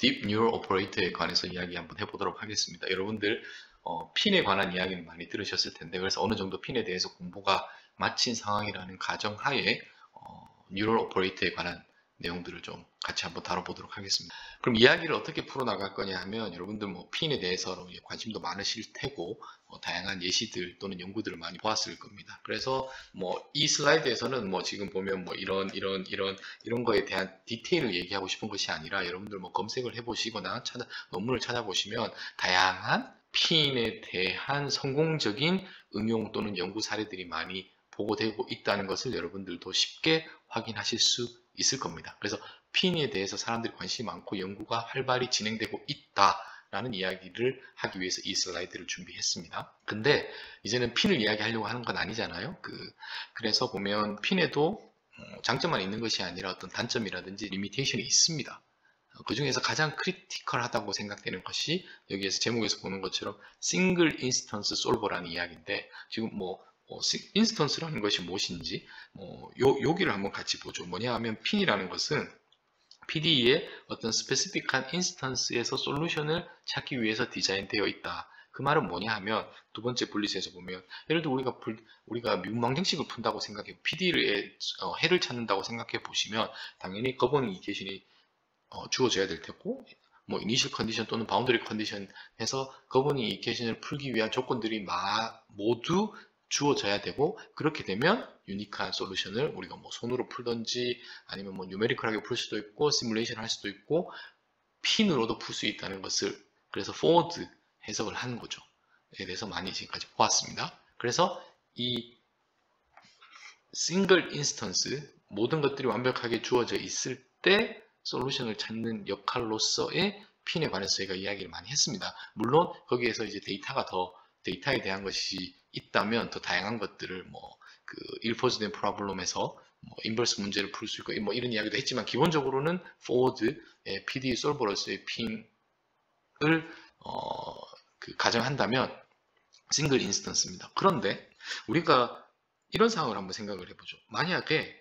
딥 뉴럴 오퍼레이터에 관해서 이야기 한번 해보도록 하겠습니다. 여러분들 핀에 관한 이야기는 많이 들으셨을 텐데, 그래서 어느 정도 핀에 대해서 공부가 마친 상황이라는 가정하에 뉴럴 오퍼레이터에 관한 내용들을 좀 같이 한번 다뤄보도록 하겠습니다. 그럼 이야기를 어떻게 풀어나갈 거냐 하면, 여러분들 관심에 대해서 관심도 많으실 테고 다양한 예시들 또는 연구들을 많이 보았을 겁니다. 그래서 이 슬라이드에서는 지금 보면 이런 거에 대한 디테일을 얘기하고 싶은 것이 아니라, 여러분들 검색을 해보시거나 논문을 찾아보시면 다양한 핀에 대한 성공적인 응용 또는 연구 사례들이 많이 보고되고 있다는 것을 여러분들도 쉽게 확인하실 수 있을 겁니다. 그래서 핀에 대해서 사람들이 관심이 많고 연구가 활발히 진행되고 있다라는 이야기를 하기 위해서 이 슬라이드를 준비했습니다. 근데 이제는 핀을 이야기하려고 하는 건 아니잖아요. 그래서 보면 핀에도 장점만 있는 것이 아니라 어떤 단점이라든지 리미테이션이 있습니다. 그 중에서 가장 크리티컬하다고 생각되는 것이 여기에서 제목에서 보는 것처럼 싱글 인스턴스 솔버라는 이야기인데, 지금 인스턴스라는 것이 무엇인지 여기를 한번 같이 보죠. 뭐냐 하면 핀이라는 것은 PDE의 어떤 스페시픽한 인스턴스에서 솔루션을 찾기 위해서 디자인되어 있다. 그 말은 뭐냐 하면, 두 번째 분리에서 보면, 예를 들어 우리가 미분방정식을 푼다고 생각해, PDE의 해를 찾는다고 생각해 보시면 당연히 거버닝 이퀘이션이 주어져야 될 테고, 이니셜 컨디션 또는 바운더리 컨디션에서 거버닝 이퀘이션을 풀기 위한 조건들이 모두 주어져야 되고, 그렇게 되면 유니크한 솔루션을 우리가 손으로 풀던지 아니면 뉴메리컬하게 풀 수도 있고 시뮬레이션 할 수도 있고 핀으로도 풀 수 있다는 것을, 그래서 포워드 해석을 하는 거죠. 에 대해서 많이 지금까지 보았습니다. 그래서 이 싱글 인스턴스, 모든 것들이 완벽하게 주어져 있을 때 솔루션을 찾는 역할로서의 핀에 관해서 저희가 이야기를 많이 했습니다. 물론 거기에서 이제 데이터에 대한 것이 있다면 더 다양한 것들을 일포즈된 프로블럼에서 인버스 문제를 풀 수 있고 이런 이야기도 했지만, 기본적으로는 포워드의 PD 솔버로서의 핀을 가정한다면 싱글 인스턴스입니다. 그런데 우리가 이런 상황을 한번 생각을 해보죠. 만약에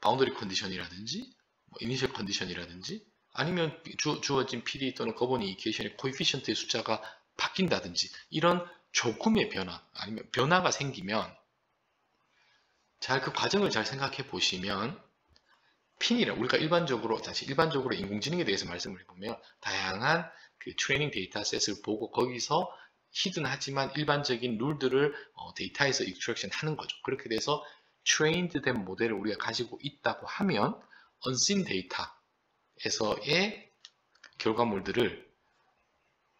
바운더리 컨디션이라든지 이니셜 컨디션이라든지 아니면 주어진 PD 또는 거버닝 이퀘이션의 코에피션트의 숫자가 바뀐다든지 이런 조금의 변화, 아니면 변화가 생기면, 그 과정을 잘 생각해 보시면, 우리가 일반적으로 인공지능에 대해서 말씀을 해보면 다양한 트레이닝 데이터셋을 보고 거기서 히든하지만 일반적인 룰들을 데이터에서 익스트랙션 하는 거죠. 그렇게 돼서 트레인드 된 모델을 우리가 가지고 있다고 하면 언신 데이터에서의 결과물들을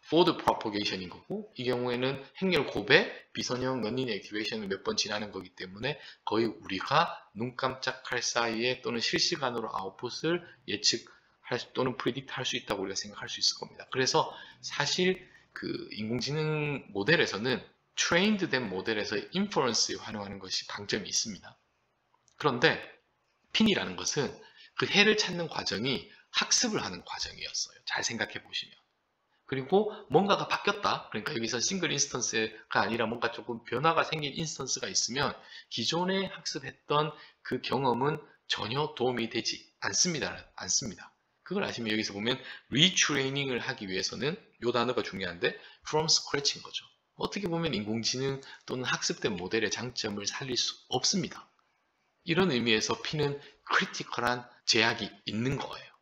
포워드 프로포게이션인 거고, 이 경우에는 행렬 곱에 비선형 런닝 액티베이션을 몇 번 지나는 거기 때문에 거의 우리가 눈 깜짝할 사이에 또는 실시간으로 아웃풋을 또는 프리딕트 할 수 있다고 우리가 생각할 수 있을 겁니다. 그래서 사실 인공지능 모델에서는 트레인드 된 모델에서의 인퍼런스에 활용하는 것이 강점이 있습니다. 그런데 핀이라는 것은 그 해를 찾는 과정이 학습을 하는 과정이었어요. 잘 생각해 보시면. 그리고 뭔가가 바뀌었다. 그러니까 여기서 싱글 인스턴스가 아니라 뭔가 조금 변화가 생긴 인스턴스가 있으면 기존에 학습했던 그 경험은 전혀 도움이 되지 않습니다. 그걸 아시면 여기서 보면 리트레이닝을 하기 위해서는 이 단어가 중요한데 from scratch인 거죠. 어떻게 보면 인공지능 또는 학습된 모델의 장점을 살릴 수 없습니다. 이런 의미에서 핀은 크리티컬한 제약이 있는 거예요.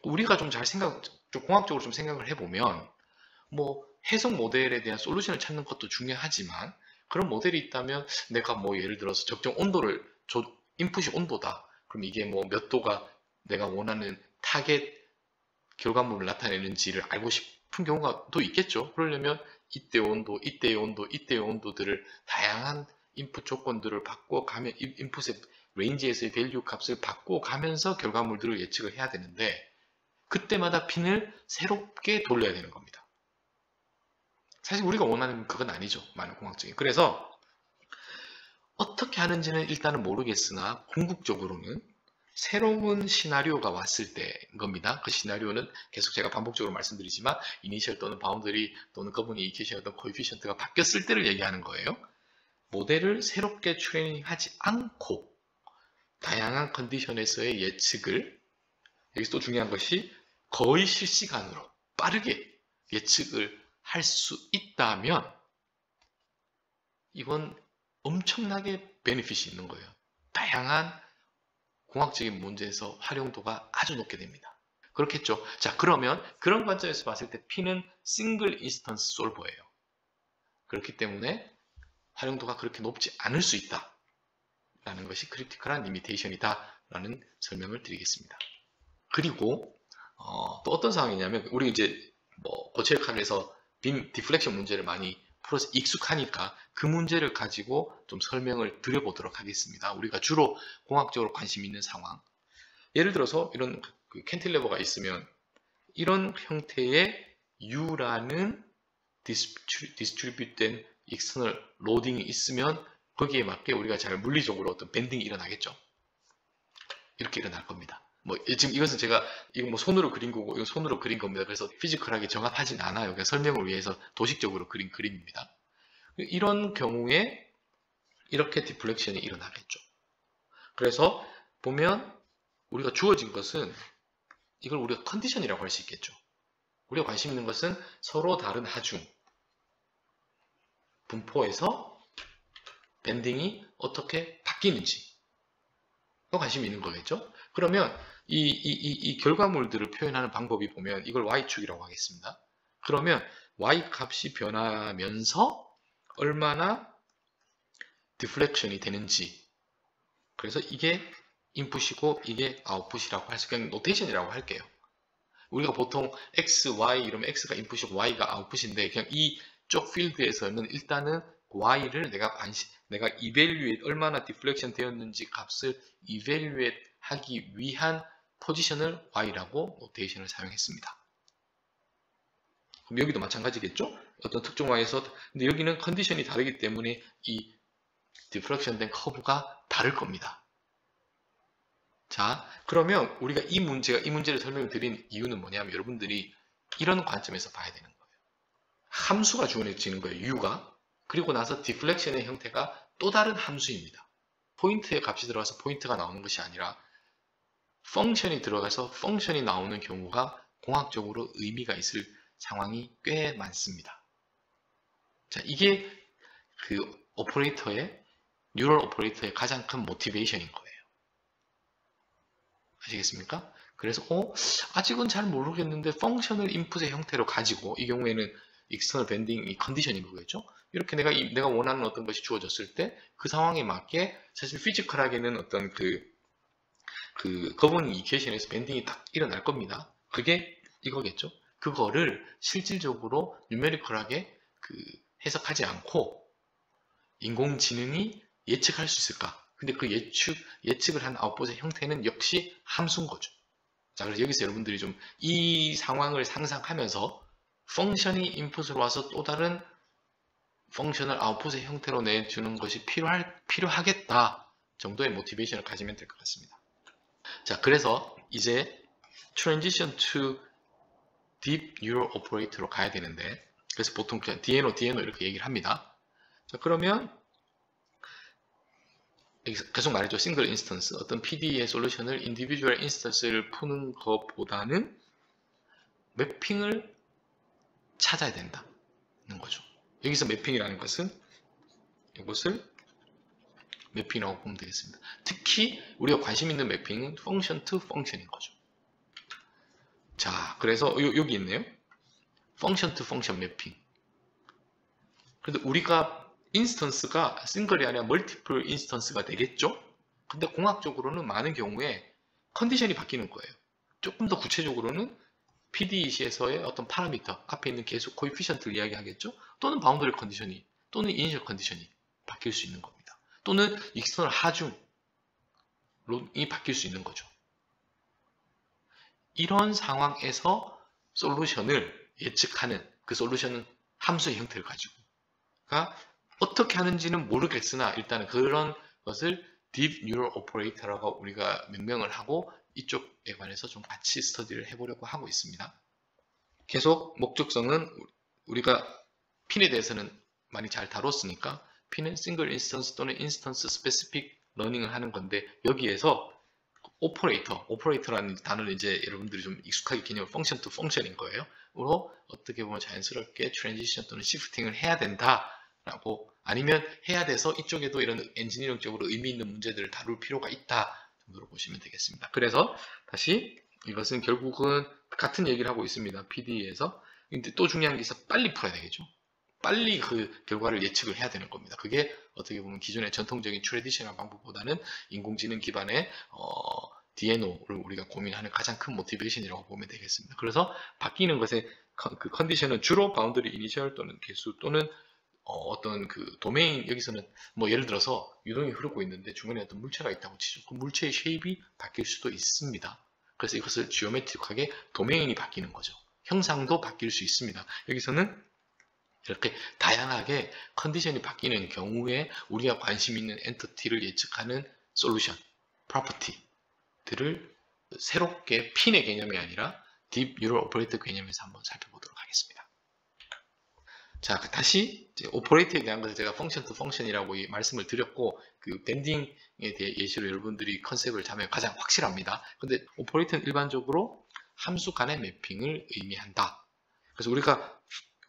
우리가 좀 공학적으로 좀 생각을 해보면, 해석 모델에 대한 솔루션을 찾는 것도 중요하지만, 그런 모델이 있다면 내가 예를 들어서 적정 온도를 인풋이 온도다. 그럼 이게 몇 도가 내가 원하는 타겟 결과물을 나타내는지를 알고 싶은 경우가 또 있겠죠. 그러려면 이때의 온도, 이때의 온도, 이때의 온도들을 다양한 인풋 조건들을 바꿔가면, 인풋의 레인지에서의 밸류 값을 바꿔가면서 결과물들을 예측을 해야 되는데, 그때마다 핀을 새롭게 돌려야 되는 겁니다. 사실 우리가 원하는 그건 아니죠. 많은 공학적인. 그래서 어떻게 하는지는 일단은 모르겠으나 궁극적으로는 새로운 시나리오가 왔을 때인 겁니다. 그 시나리오는 계속 제가 반복적으로 말씀드리지만 이니셜 또는 바운더리 또는 거버닝 이퀘이션 어떤 코에피션트가 바뀌었을 때를 얘기하는 거예요. 모델을 새롭게 트레이닝하지 않고 다양한 컨디션에서의 예측을 여기서 또 중요한 것이 거의 실시간으로 빠르게 예측을 할 수 있다면 이건 엄청나게 베네핏이 있는 거예요. 다양한 공학적인 문제에서 활용도가 아주 높게 됩니다. 그렇겠죠. 자, 그러면 그런 관점에서 봤을 때 P는 싱글 인스턴스 솔버예요. 그렇기 때문에 활용도가 그렇게 높지 않을 수 있다 라는 것이 크리티컬한 리미테이션이다 라는 설명을 드리겠습니다. 그리고 또 어떤 상황이냐면 우리 이제 뭐 고체역학에서 빔 디플렉션 문제를 많이 풀어서 익숙하니까 그 문제를 가지고 좀 설명을 드려보도록 하겠습니다. 우리가 주로 공학적으로 관심 있는 상황. 예를 들어서 이런 그 캔틸레버가 있으면 이런 형태의 U라는 디스트리뷰된 익스터널 로딩이 있으면 거기에 맞게 우리가 잘 물리적으로 어떤 밴딩이 일어나겠죠. 이렇게 일어날 겁니다. 뭐 지금 이것은 제가 이거 뭐 손으로 그린 거고 이거 손으로 그린 겁니다. 그래서 피지컬하게 정확하진 않아요. 그냥 설명을 위해서 도식적으로 그린 그림입니다. 이런 경우에 이렇게 디플렉션이 일어나겠죠. 그래서 보면 우리가 주어진 것은 이걸 우리가 컨디션이라고 할 수 있겠죠. 우리가 관심 있는 것은 서로 다른 하중 분포에서 밴딩이 어떻게 바뀌는지 관심이 있는 거겠죠. 그러면 이 결과물들을 표현하는 방법이 보면 이걸 Y축이라고 하겠습니다. 그러면 Y 값이 변하면서 얼마나 디플렉션이 되는지, 그래서 이게 인풋이고 이게 아웃풋이라고 해서 그냥 노테이션이라고 할게요. 우리가 보통 X, Y 이러면 X가 인풋이고 Y가 아웃풋인데 그냥 이쪽 필드에서는 일단은 Y를 내가 이밸류에이트 얼마나 디플렉션 되었는지 값을 이밸류에이트 하기 위한 포지션을 Y라고 노테이션을 사용했습니다. 그럼 여기도 마찬가지겠죠? 어떤 특정 Y에서 근데 여기는 컨디션이 다르기 때문에 이 디플렉션 된 커브가 다를 겁니다. 자, 그러면 우리가 이 문제를 설명을 드린 이유는 뭐냐면 여러분들이 이런 관점에서 봐야 되는 거예요. 함수가 주어지는 거예요, U가. 그리고 나서 디플렉션의 형태가 또 다른 함수입니다. 포인트의 값이 들어가서 포인트가 나오는 것이 아니라 펑션이 들어가서 펑션이 나오는 경우가 공학적으로 의미가 있을 상황이 꽤 많습니다. 자, 이게 그 뉴럴 오퍼레이터의 가장 큰 모티베이션인 거예요. 아시겠습니까? 그래서 아직은 잘 모르겠는데 펑션을 인풋의 형태로 가지고 이 경우에는 익스터널 밴딩이 컨디션인 거겠죠. 이렇게 내가 원하는 어떤 것이 주어졌을 때 그 상황에 맞게 사실 피지컬하게는 어떤 그 거버닝 이퀘이션에서 밴딩이 딱 일어날 겁니다. 그게 이거겠죠. 그거를 실질적으로 뉴메리컬하게 해석하지 않고 인공지능이 예측할 수 있을까? 근데 그 예측을 한 아웃풋의 형태는 역시 함수인 거죠. 자, 그래서 여기서 여러분들이 좀 이 상황을 상상하면서 펑션이 인풋으로 와서 또 다른 펑션을 아웃풋의 형태로 내주는 것이 필요하겠다 정도의 모티베이션을 가지면 될 것 같습니다. 자, 그래서 이제 transition to deep neural operator로 가야 되는데, 그래서 보통 그냥 DNO 이렇게 얘기를 합니다. 자, 그러면 계속 말했죠. 싱글 인스턴스. 어떤 PD의 솔루션을 인디비주얼 인스턴스를 푸는 것보다는 매핑을 찾아야 된다는 거죠. 여기서 매핑이라는 것은 이것을 매핑이라고 보면 되겠습니다. 특히 우리가 관심 있는 매핑은 펑션 to 펑션인 거죠. 자, 그래서 여기 있네요. 펑션 to 펑션 매핑. 그런데 우리가 인스턴스가 싱글이 아니라 멀티플 인스턴스가 되겠죠? 근데 공학적으로는 많은 경우에 컨디션이 바뀌는 거예요. 조금 더 구체적으로는 PDC에서의 어떤 파라미터, 앞에 있는 계수 코에피션트를 이야기하겠죠? 또는 바운더리 컨디션이, 또는 이니셜 컨디션이 바뀔 수 있는 겁니다. 또는 익스터널 하중이 바뀔 수 있는 거죠. 이런 상황에서 솔루션을 예측하는 그 솔루션은 함수의 형태를 가지고 어떻게 하는지는 모르겠으나 일단은 그런 것을 Deep Neural Operator라고 우리가 명명을 하고 이쪽에 관해서 좀 같이 스터디를 해보려고 하고 있습니다. 계속 목적성은 우리가 핀에 대해서는 많이 잘 다뤘으니까 핀은 싱글 인스턴스 또는 인스턴스 스페시픽 러닝을 하는 건데 여기에서 오퍼레이터라는 단어는 이제 여러분들이 좀 익숙하게 개념을 펑션 투 펑션인 거예요. 으로 어떻게 보면 자연스럽게 트랜지션 또는 시프팅을 해야 된다라고, 아니면 해야 돼서 이쪽에도 이런 엔지니어링적으로 의미 있는 문제들을 다룰 필요가 있다 정도로 보시면 되겠습니다. 그래서 다시 이것은 결국은 같은 얘기를 하고 있습니다. PD에서. 근데 또 중요한 게 있어, 빨리 풀어야 되겠죠. 빨리 그 결과를 예측을 해야 되는 겁니다. 그게 어떻게 보면 기존의 전통적인 트레디셔널 방법보다는 인공지능 기반의 DNO를 우리가 고민하는 가장 큰 모티베이션이라고 보면 되겠습니다. 그래서 바뀌는 것의 그 컨디션은 주로 바운더리 이니셜 또는 개수 또는 어떤 그 도메인, 여기서는 뭐 예를 들어서 유동이 흐르고 있는데 중간에 어떤 물체가 있다고 치죠. 그 물체의 쉐입이 바뀔 수도 있습니다. 그래서 이것을 지오메트릭하게 도메인이 바뀌는 거죠. 형상도 바뀔 수 있습니다. 여기서는 이렇게 다양하게 컨디션이 바뀌는 경우에 우리가 관심 있는 엔티티를 예측하는 솔루션, 프로퍼티들을 새롭게 핀의 개념이 아니라 딥 뉴럴 오퍼레이터 개념에서 한번 살펴보도록 하겠습니다. 자, 다시 오퍼레이터에 대한 것을 제가 펑션 투 펑션이라고 말씀을 드렸고, 그 밴딩에 대해 예시로 여러분들이 컨셉을 잡으면 가장 확실합니다. 근데 오퍼레이터는 일반적으로 함수 간의 매핑을 의미한다. 그래서 우리가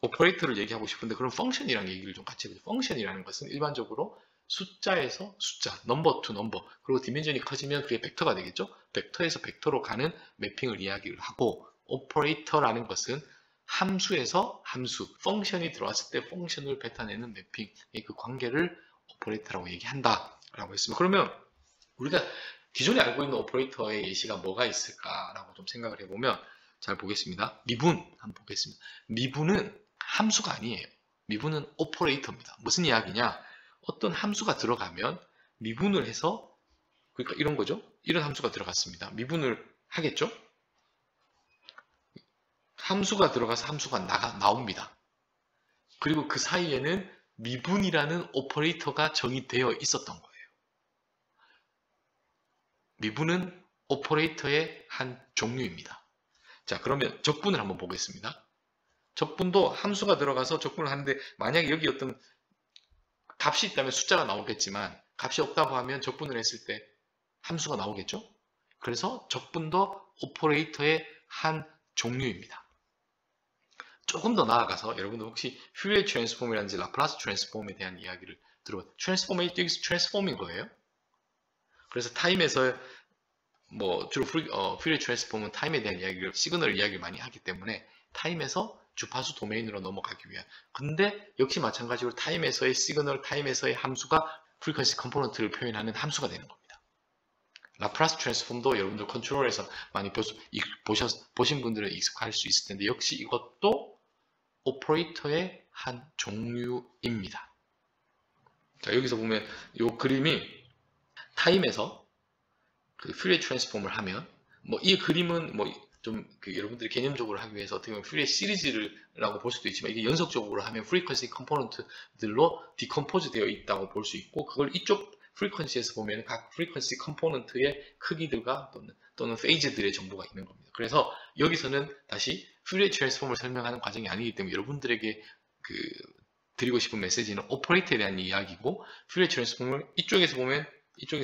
오퍼레이터를 얘기하고 싶은데 그럼 펑션이라는 얘기를 좀 같이 해보죠. 펑션이라는 것은 일반적으로 숫자에서 숫자, 넘버 투 넘버, 그리고 디멘전이 커지면 그게 벡터가 되겠죠. 벡터에서 벡터로 가는 매핑을 이야기를 하고, 오퍼레이터라는 것은 함수에서 함수, 펑션이 들어왔을 때 펑션을 뱉어내는 매핑의 그 관계를 오퍼레이터라고 얘기한다 라고 했습니다. 그러면 우리가 기존에 알고 있는 오퍼레이터의 예시가 뭐가 있을까라고 좀 생각을 해보면, 잘 보겠습니다. 미분 한번 보겠습니다. 미분은 함수가 아니에요. 미분은 오퍼레이터입니다. 무슨 이야기냐? 어떤 함수가 들어가면 미분을 해서, 그러니까 이런 거죠. 이런 함수가 들어갔습니다. 미분을 하겠죠? 함수가 들어가서 함수가 나옵니다. 그리고 그 사이에는 미분이라는 오퍼레이터가 정의되어 있었던 거예요. 미분은 오퍼레이터의 한 종류입니다. 자, 그러면 적분을 한번 보겠습니다. 적분도 함수가 들어가서 적분을 하는데, 만약에 여기 어떤 값이 있다면 숫자가 나오겠지만 값이 없다고 하면 적분을 했을 때 함수가 나오겠죠? 그래서 적분도 오퍼레이터의 한 종류입니다. 조금 더 나아가서 여러분들 혹시 퓨리에 트랜스폼이라든지 라플라스 트랜스폼에 대한 이야기를 들어봤어요? 트랜스폼이 여기서 트랜스폼인 거예요. 그래서 타임에서 뭐 주로 퓨리에 트랜스폼은 타임에 대한 이야기를, 시그널 이야기를 많이 하기 때문에 타임에서 주파수 도메인으로 넘어가기 위한. 근데 역시 마찬가지로 타임에서의 시그널, 타임에서의 함수가 프리퀀시 컴포넌트를 표현하는 함수가 되는 겁니다. 라플라스 트랜스폼도 여러분들 컨트롤에서 많이 보신 분들은 익숙할 수 있을 텐데, 역시 이것도 오퍼레이터의 한 종류입니다. 자, 여기서 보면 이 그림이 타임에서 그 퓨리에 트랜스폼을 하면, 뭐 이 그림은 뭐 좀 여러분들이 개념적으로 하기 위해서 어떻게 보면 퓨리에 시리즈라고 볼 수도 있지만, 이게 연속적으로 하면 프리퀀시 컴포넌트들로 디컴포즈 되어 있다고 볼 수 있고, 그걸 이쪽 프리퀀시에서 보면 각 프리퀀시 컴포넌트의 크기들과 또는 페이즈들의 정보가 있는 겁니다. 그래서 여기서는 다시 퓨리에 트랜스폼을 설명하는 과정이 아니기 때문에 여러분들에게 드리고 싶은 메시지는 오퍼레이터에 대한 이야기고, 퓨리에 트랜스폼을 이쪽에서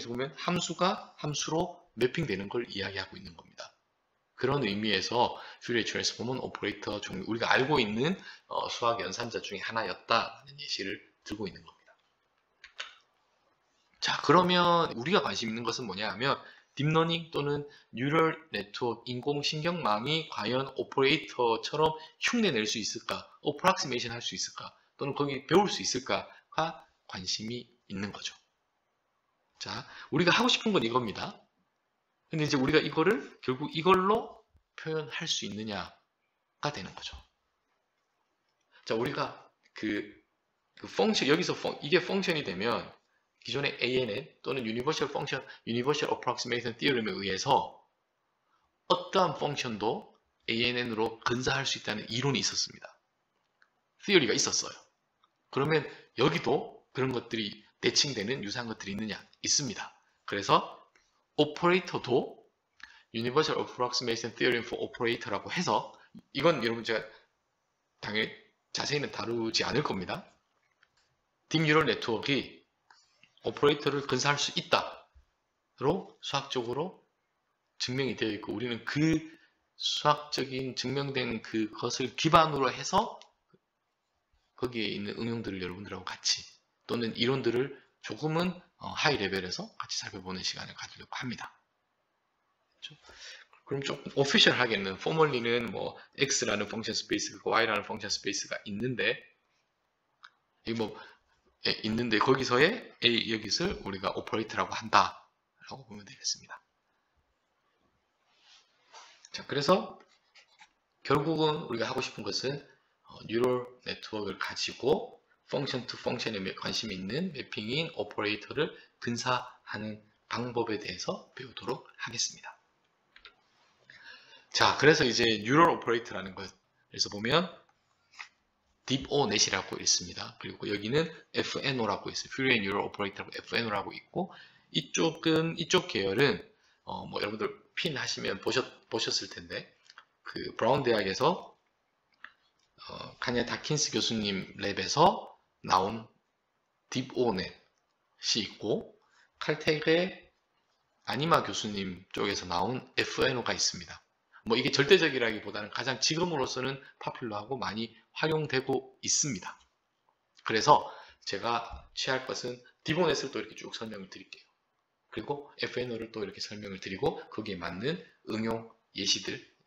보면 함수가 함수로 매핑되는 걸 이야기하고 있는 겁니다. 그런 의미에서 퓨리에 트랜스폼은 오퍼레이터 종류, 우리가 알고 있는 수학 연산자 중에 하나였다는 예시를 들고 있는 겁니다. 자, 그러면 우리가 관심 있는 것은 뭐냐 하면, 딥러닝 또는 뉴럴 네트워크, 인공신경망이 과연 오퍼레이터처럼 흉내낼 수 있을까, 어프락시메이션 할 수 있을까, 또는 거기 배울 수 있을까가 관심이 있는 거죠. 자, 우리가 하고 싶은 건 이겁니다. 근데 이제 우리가 이거를 결국 이걸로 표현할 수 있느냐가 되는 거죠. 자, 우리가 그 펑션, 여기서 이게 펑션이 되면 기존의 ANN 또는 유니버셜 펑션, 유니버셜 어프락시메이션 티어럼에 의해서 어떠한 펑션도 ANN으로 근사할 수 있다는 이론이 있었습니다. 티어리가 있었어요. 그러면 여기도 그런 것들이 대칭되는 유사한 것들이 있느냐? 있습니다. 그래서 오퍼레이터도 Universal Approximation Theorem for Operator라고 해서, 이건 여러분 제가 당연히 자세히는 다루지 않을 겁니다. 딥뉴럴 네트워크가 오퍼레이터를 근사할 수 있다로 수학적으로 증명이 되어 있고 우리는 그 수학적인 증명된 그것을 기반으로 해서 거기에 있는 응용들을 여러분들하고 같이 또는 이론들을 조금은 하이 레벨에서 같이 살펴보는 시간을 가지려고 합니다. 그렇죠? 그럼 조금 오피셜하게는 포멀리는 뭐 x라는 펑션 스페이스가 있고 y라는 펑션 스페이스가 있는데 있는데 거기서의 a 여기를 우리가 오퍼레이트라고 한다라고 보면 되겠습니다. 자, 그래서 결국은 우리가 하고 싶은 것은 뉴럴 네트워크를 가지고 펑션 투 펑션에 관심이 있는 매핑인 오퍼레이터를 근사하는 방법에 대해서 배우도록 하겠습니다. 자, 그래서 이제 뉴럴 오퍼레이터라는 것에서 보면 딥오넷이라고 있습니다. 그리고 여기는 FNO라고 있어요. 퓨리에 뉴럴 오퍼레이터라고 FNO라고 있고 이쪽 계열은 뭐 여러분들 핀 하시면 보셨을 텐데 그 브라운 대학에서 카냐 다킨스 교수님 랩에서 나온 딥오넷이 있고 칼텍의 아니마 교수님 쪽에서 나온 FNO가 있습니다. 뭐 이게 절대적이라기보다는 가장 지금으로서는 파퓰러하고 많이 활용되고 있습니다. 그래서 제가 취할 것은 딥오넷을 또 이렇게 쭉 설명을 드릴게요. 그리고 FNO를 또 이렇게 설명을 드리고 거기에 맞는 응용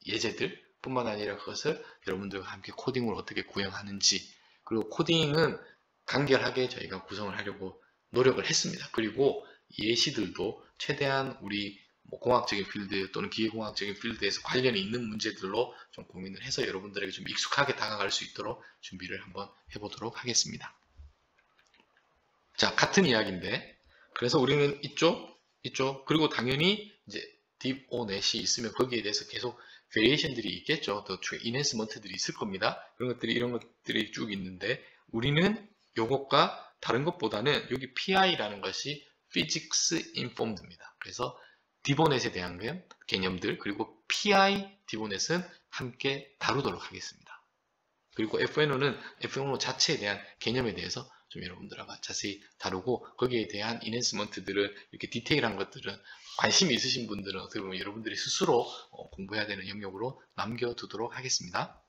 예제들 뿐만 아니라 그것을 여러분들과 함께 코딩을 어떻게 구현하는지 그리고 코딩은 간결하게 저희가 구성을 하려고 노력을 했습니다. 그리고 예시들도 최대한 우리 공학적인 필드 또는 기계공학적인 필드에서 관련이 있는 문제들로 좀 고민을 해서 여러분들에게 좀 익숙하게 다가갈 수 있도록 준비를 한번 해보도록 하겠습니다. 자, 같은 이야기인데 그래서 우리는 이쪽 그리고 당연히 이제 딥오넷이 있으면 거기에 대해서 계속 베리에이션들이 있겠죠. 또 인핸스먼트들이 있을 겁니다. 이런 것들이 쭉 있는데 우리는 요것과 다른 것보다는 여기 PI라는 것이 Physics Informed입니다. 그래서 딥오넷에 대한 개념들 그리고 PI 딥오넷은 함께 다루도록 하겠습니다. 그리고 FNO 자체에 대한 개념에 대해서 좀 여러분들과 자세히 다루고 거기에 대한 인핸스먼트들은 이렇게 디테일한 것들은 관심이 있으신 분들은 어떻게 보면 여러분들이 스스로 공부해야 되는 영역으로 남겨두도록 하겠습니다.